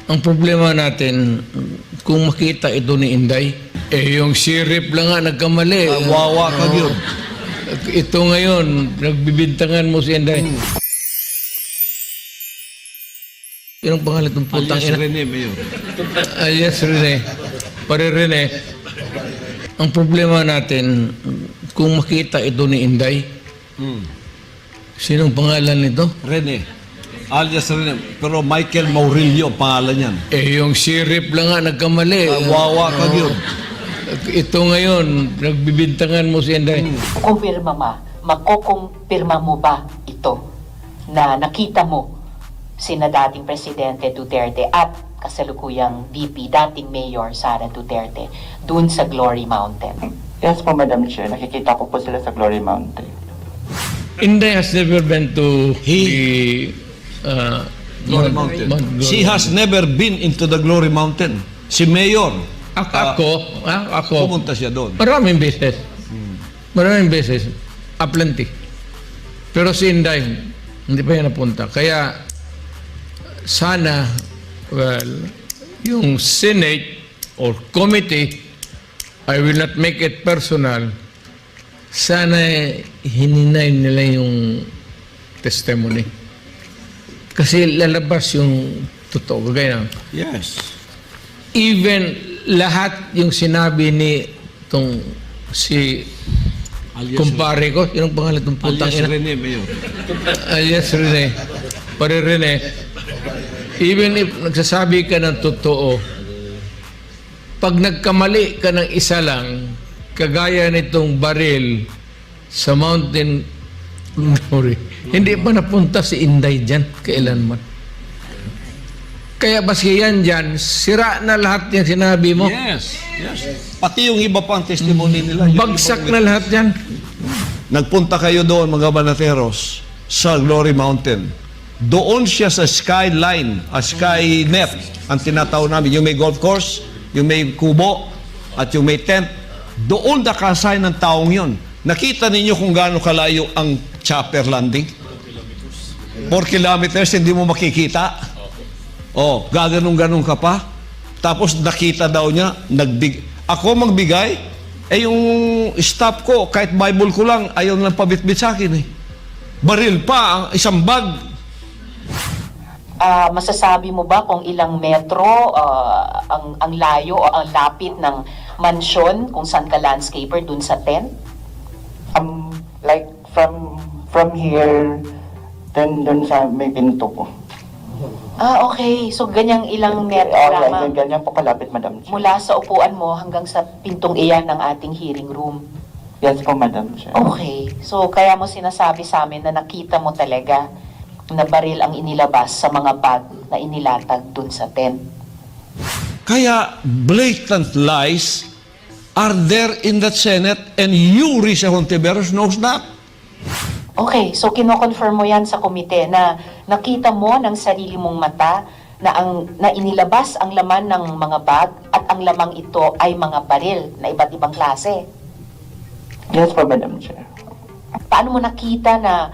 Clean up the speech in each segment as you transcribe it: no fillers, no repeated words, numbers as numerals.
Ang problema natin, kung makita ito ni Inday, yung sirip lang nga nagkamali. Wawa ka yun. Ito ngayon, nagbibintangan mo si Inday. Yun ang pangalan ng putang Alias ina. Rene, Mayor. Alias Rene. Pare Rene. Ang problema natin, kung makita ito ni Inday, sinong pangalan nito? Rene. Alias Rene. Pero Michael Maurilio, pangalan yan. Yung sirip lang nga nagkamali. Wawa ka yun. Ito ngayon, nagbibintangan mo si Inday. Kumpirma makukumpirma mo ba ito na nakita mo sina dating Presidente Duterte at kasalukuyang VP, dating Mayor Sara Duterte, dun sa Glory Mountain? Yes po, Madam Chair. Nakikita ko po sila sa Glory Mountain. Inday has never been to Glory Mountain. Glory She has never been into the Glory Mountain. Si Mayor, Ako, pumunta siya doon. maraming beses. Maraming beses. Aplenty. Pero si Inday, hindi pa yan napunta. Kaya, sana, well, yung Senate or committee, I will not make it personal, sana hininay nila yung testimony. Kasi lalabas yung totoo. Kagaya ng, Yes. even lahat yung sinabi ni itong si kumpare ko, yun ang pangalan itong putang Alias ina. Rene, Mayor. Alias Rene. Pare Rene. Even if nagsasabi ka ng totoo, pag nagkamali ka ng isa lang, kagaya nitong baril sa Mountain Glory, hindi pa napunta si Inday dyan kailanman. Kaya baski yan dyan, sira na lahat yung sinabi mo. Yes. Yes. Pati yung iba pang testimony nila. yung Bagsak ibang- na lahat yan. Nagpunta kayo doon, mga banateros, sa Glory Mountain. Doon siya sa skyline, skynet, ang tinatawag namin. Yung may golf course, yung may kubo, at yung may tent. Doon nakasay ng taong yon. Nakita ninyo kung gaano kalayo ang chopper landing? 4 kilometers, hindi mo makikita. Oh, gaganong-ganong ka pa. Tapos nakita daw niya, ako magbigay, yung staff ko, kahit Bible ko lang, ayaw lang pabitbit sa akin eh. Baril pa, ang isang bag. Masasabi mo ba kung ilang metro ang layo o ang lapit ng mansyon kung saan ka landscaper dun sa tent? Like from here, then dun sa may pinto po. Okay. So, ganyang ilang metro Okay, lamang ganyan po kalapit, Madam Chair. mula sa upuan mo hanggang sa pintong iyan ng ating hearing room. Yes po, Madam Chair. Okay. So, kaya mo sinasabi sa amin na nakita mo talaga na baril ang inilabas sa mga bag na inilatag dun sa tent. Kaya blatant lies are there in that Senate and you, Risa Hontiveros, knows that. Okay, so kino-confirm mo yan sa komite na nakita mo ng sarili mong mata na inilabas ang laman ng mga bag at ang lamang ito ay mga baril na iba't ibang klase. Yes po, Madam Chair. Paano mo nakita na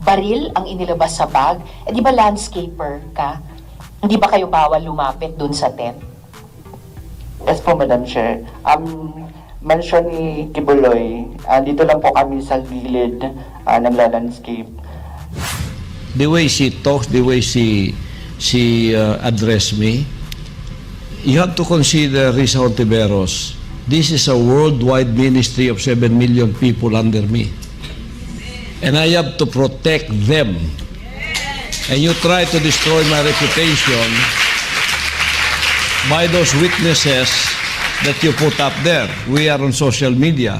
baril ang inilabas sa bag? Di ba landscaper ka? Hindi ba kayo bawal lumapit dun sa tent? Yes po, Madam Chair. Mansion ni Kibuloy, dito lang po kami sa gilid ng landscape. The way she talks, the way she addressed me, you have to consider, Risa Hontiveros, this is a worldwide ministry of 7 million people under me. And I have to protect them. And you try to destroy my reputation by those witnesses that you put up there. We are on social media.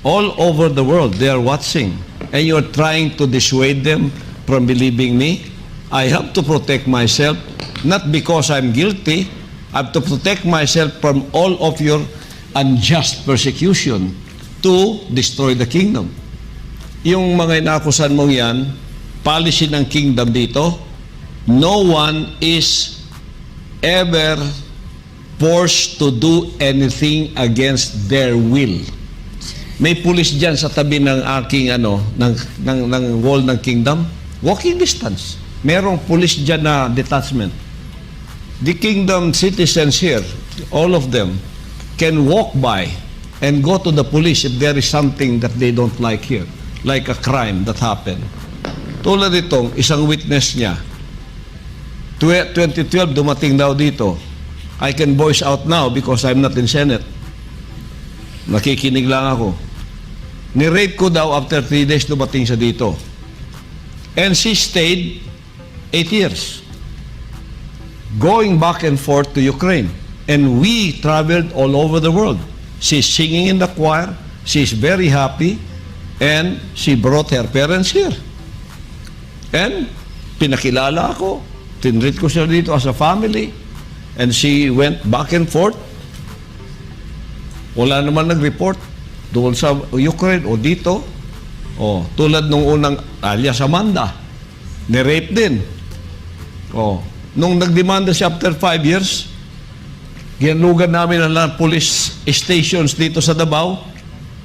All over the world, they are watching. And you're trying to dissuade them from believing me. I have to protect myself, not because I'm guilty. I have to protect myself from all of your unjust persecution to destroy the kingdom. Yung mga inakusan mong yan, policy ng kingdom dito, no one is ever forced to do anything against their will. May pulis diyan sa tabi ng aking ng wall ng kingdom. Walking distance. merong police dyan na detachment. The kingdom citizens here, all of them, can walk by and go to the police if there is something that they don't like here, like a crime that happened. Tulad itong isang witness niya, 2012 dumating daw dito. I can voice out now because I'm not in Senate. Nakikinig lang ako. Ni-rape ko daw after 3 days dumating siya dito. And she stayed 8 years. Going back and forth to Ukraine. And we traveled all over the world. She's singing in the choir. She's very happy. And she brought her parents here. And pinakilala ako. Tinreat ko siya dito as a family. And she went back and forth. Wala naman nag-report doon sa Ukraine o dito. O, tulad nung unang alias Amanda. Ni-rape din. O, nung nagdemanda siya after 5 years, ginlugan namin ang lahat police stations dito sa Davao.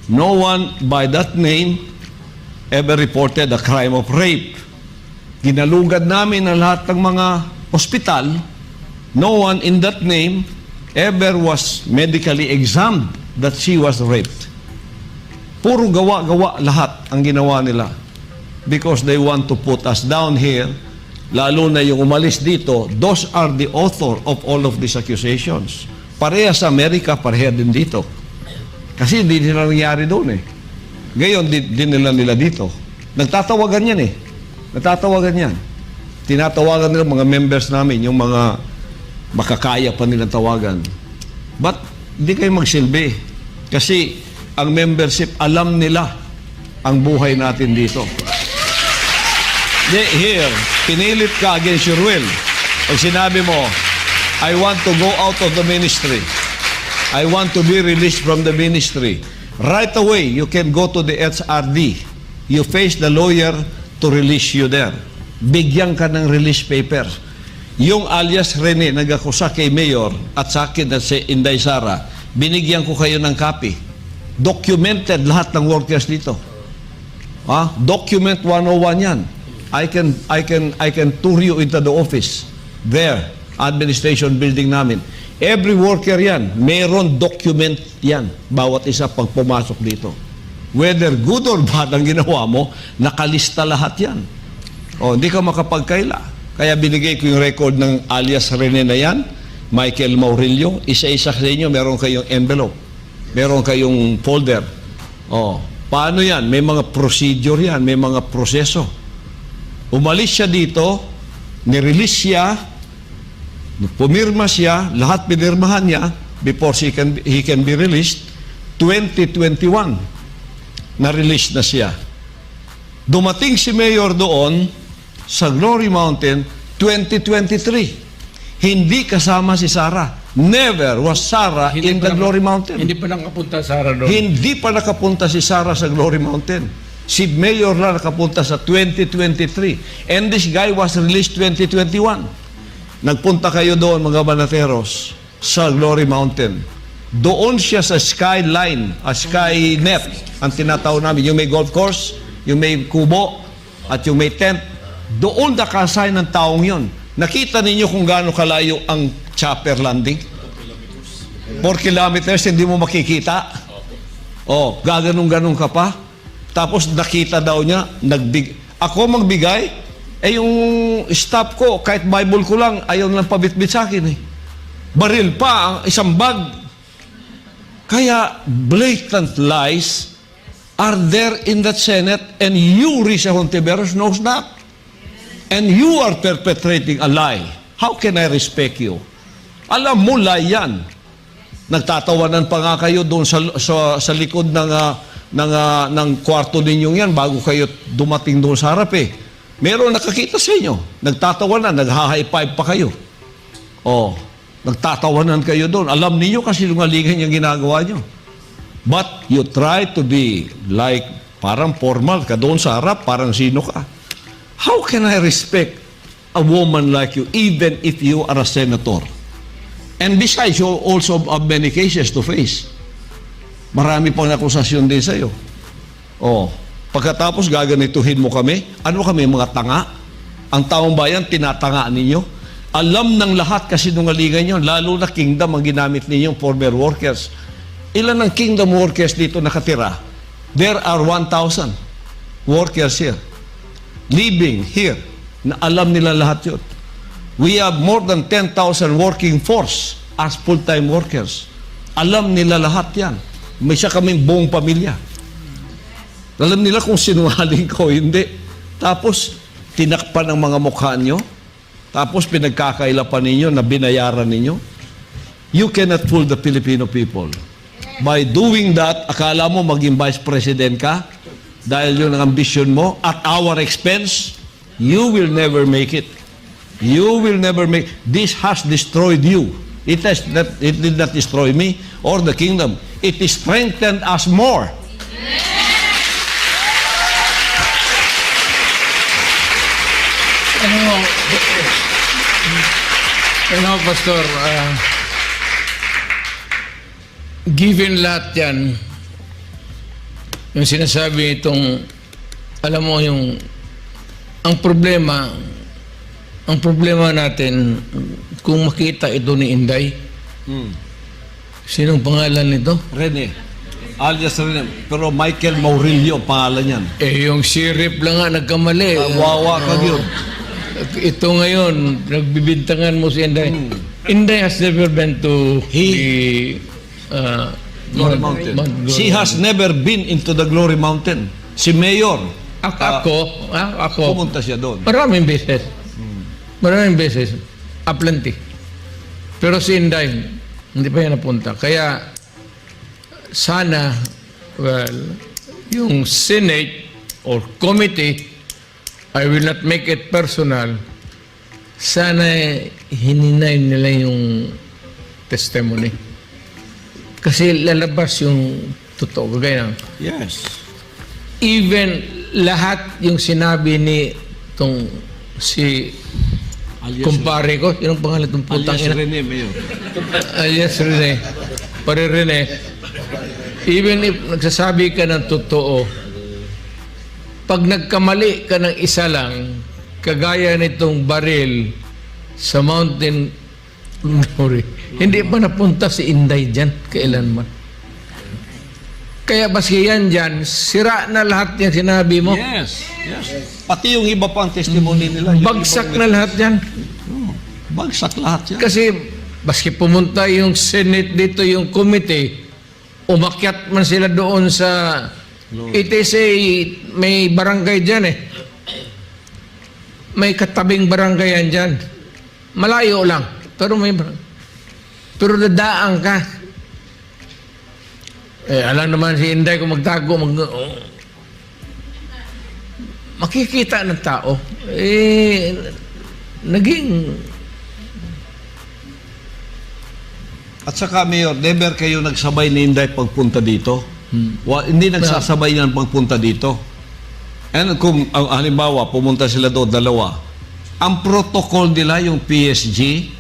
No one by that name ever reported a crime of rape. Ginalugad namin ang lahat ng mga ospital. No one in that name ever was medically examined that she was raped. Puro gawa-gawa lahat ang ginawa nila. Because they want to put us down here, lalo na yung umalis dito, those are the author of all of these accusations. Pareha sa Amerika, pareha din dito. Kasi hindi nila nangyari doon eh. Ngayon, din nila dito. Nagtatawagan yan eh. Nagtatawagan yan. Tinatawagan nila mga members namin, yung mga makakaya pa nilang tawagan. But, hindi kayo magsilbi. Kasi, ang membership, alam nila ang buhay natin dito. Here, pinilit ka against your will. Pag sinabi mo, I want to go out of the ministry. I want to be released from the ministry. Right away, you can go to the HRD. You face the lawyer to release you there. Bigyan ka ng release paper. Yung alias Rene, nag-akusa kay Mayor at sa akin at si Inday Sara, binigyan ko kayo ng copy. Documented lahat ng workers dito. Document 101 yan. I can tour you into the office. There, administration building namin. Every worker yan, meron document yan. Bawat isa pag pumasok dito. Whether good or bad ang ginawa mo, nakalista lahat yan. Hindi ka makapagkaila. Kaya binigay ko yung record ng alias Rene na yan, Michael Maurilio. Isa-isa sa inyo, meron kayong envelope. Meron kayong folder. Paano yan? May mga procedure yan, may mga proseso. Umalis siya dito, nirelease siya, pumirma siya, lahat pinirmahan niya before he can be released. 2021, na-release na siya. Dumating si Mayor doon sa Glory Mountain 2023. Hindi kasama si Sara. Never was Sara in the Glory Mountain. Hindi pa nakapunta Sara doon. Hindi pa nakapunta si Sara sa Glory Mountain. Si Mayor na nakapunta sa 2023. And this guy was released 2021. Nagpunta kayo doon, mga banateros, sa Glory Mountain. Doon siya sa skyline, skynet, ang tinatawag namin. Yung may golf course, yung may kubo, at yung may tent. Doon nakasign ng taong yon. Nakita ninyo kung gaano kalayo ang chopper landing? 4 kilometers, hindi mo makikita. Gaganong-ganong ka pa. Tapos nakita daw niya, ako magbigay, yung staff ko, kahit Bible ko lang, ayaw lang pabitbit sa akin eh. Baril pa ang isang bag. Kaya blatant lies are there in that Senate and you, Risa Hontiveros, knows that. And you are perpetrating a lie. How can I respect you? Alam mo, lie yan. Nagtatawanan pa nga kayo doon sa likod ng kwarto ninyong yan bago kayo dumating doon sa harap eh. Meron nakakita sa inyo. Nagtatawanan, nag-high five pa kayo. Nagtatawanan kayo doon. Alam niyo kasi lungalingan yung ginagawa nyo. But you try to be like parang formal ka doon sa harap, parang sino ka. How can I respect a woman like you even if you are a senator? And besides, you also have many cases to face. Marami pang akusasyon din sa iyo. Pagkatapos gaganituhin mo kami, ano kami, mga tanga? Ang taong bayan, tinatanga ninyo. Alam ng lahat kasi nungalingan nyo, lalo na kingdom ang ginamit ninyong former workers. Ilan ang kingdom workers dito nakatira? There are 1,000 workers here. Living here. Na alam nila lahat yun. We have more than 10,000 working force as full-time workers. Alam nila lahat yan. May siya kaming buong pamilya. Alam nila kung sinungaling ko, hindi. Tapos, tinakpan ang mga mukha nyo. Tapos, pinagkakailapan ninyo na binayaran ninyo. You cannot fool the Filipino people. By doing that, akala mo maging vice president ka dahil yun ang ambisyon mo at our expense, you will never make it. You will never make. This has destroyed you. It did not destroy me or the kingdom. It strengthened us more. Pastor, given lahat yan, yung sinasabi itong, alam mo yung, ang problema natin, kung makita ito ni Inday, sinong pangalan nito? Rene. Alias Rene. Pero Michael Maurilio, pangalan yan. Yung sheriff lang nga nagkamali. Wawa ka yun. Ito ngayon, nagbibintangan mo si Inday. Inday has never been to Glory Mountain. She has never been into the Glory Mountain. Si Mayor. Ako, Pumunta siya doon. maraming beses. Maraming beses. Aplenty. Pero si Inday, hindi pa yan napunta. Kaya, sana, yung Senate or committee, I will not make it personal, sana hininay nila yung testimony. Kasi lalabas yung totoo. Kagaya ng, Yes. even lahat yung sinabi ni tong si kumpare ko, yung pangalan itong putang Alias ina. Rene, Mayor. Alias Rene. Pare Rene. Even if nagsasabi ka ng totoo, pag nagkamali ka ng isa lang, kagaya nitong baril sa Mountain Glory, hindi pa napunta si Inday dyan kailanman. Kaya baski yan dyan, sira na lahat yung sinabi mo. Yes. Pati yung iba pang testimony nila. yung Bagsak ibang- na lahat yan. Bagsak lahat yan. Kasi baski pumunta yung Senate dito, yung committee, umakyat man sila doon sa ETC, may barangay dyan eh. May katabing barangay yan dyan. Malayo lang. Pero may barangay. Pero dadaan ka. Alam naman si Inday kung magtago, makikita ng tao. Naging... At saka, Mayor, never kayo nagsabay ni Inday pagpunta dito. Hindi nagsasabay yan pagpunta dito. And kung halimbawa, pumunta sila doon, dalawa. Ang protocol nila, yung PSG,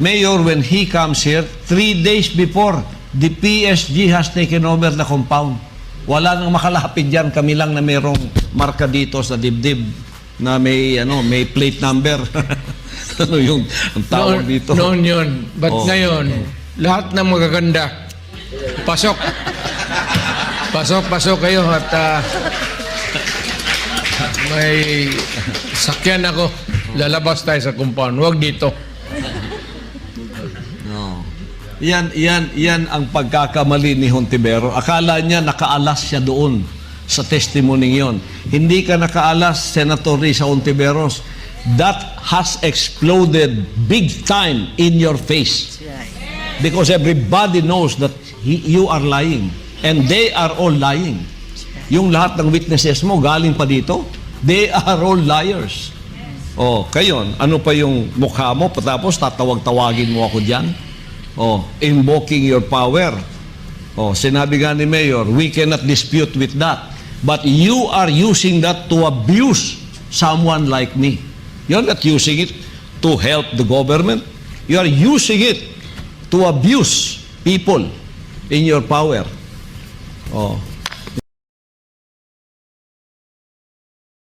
Mayor, when he comes here, 3 days before, the PSG has taken over the compound. Wala nang makalapit dyan. Kami lang na mayroong marka dito sa dibdib na may plate number. Ano yung ang tawag dito? Noon yun. But Oh. ngayon, lahat ng magaganda, pasok. Pasok kayo at may sakyan ako. Lalabas tayo sa compound. Huwag dito. No. Yan ang pagkakamali ni Hontivero. Akala niya nakaalas siya doon sa testimony yon. Hindi ka nakaalas, Senator Risa Hontiveros. That has exploded big time in your face. Because everybody knows that you are lying. And they are all lying. Yung lahat ng witnesses mo galing pa dito, they are all liars. Oh, kayon, ano pa yung mukha mo? Tapos tatawag-tawagin mo ako dyan? Oh, invoking your power. Oh, sinabi nga ni Mayor, we cannot dispute with that. But you are using that to abuse someone like me. You're not using it to help the government. You are using it to abuse people in your power. Oh,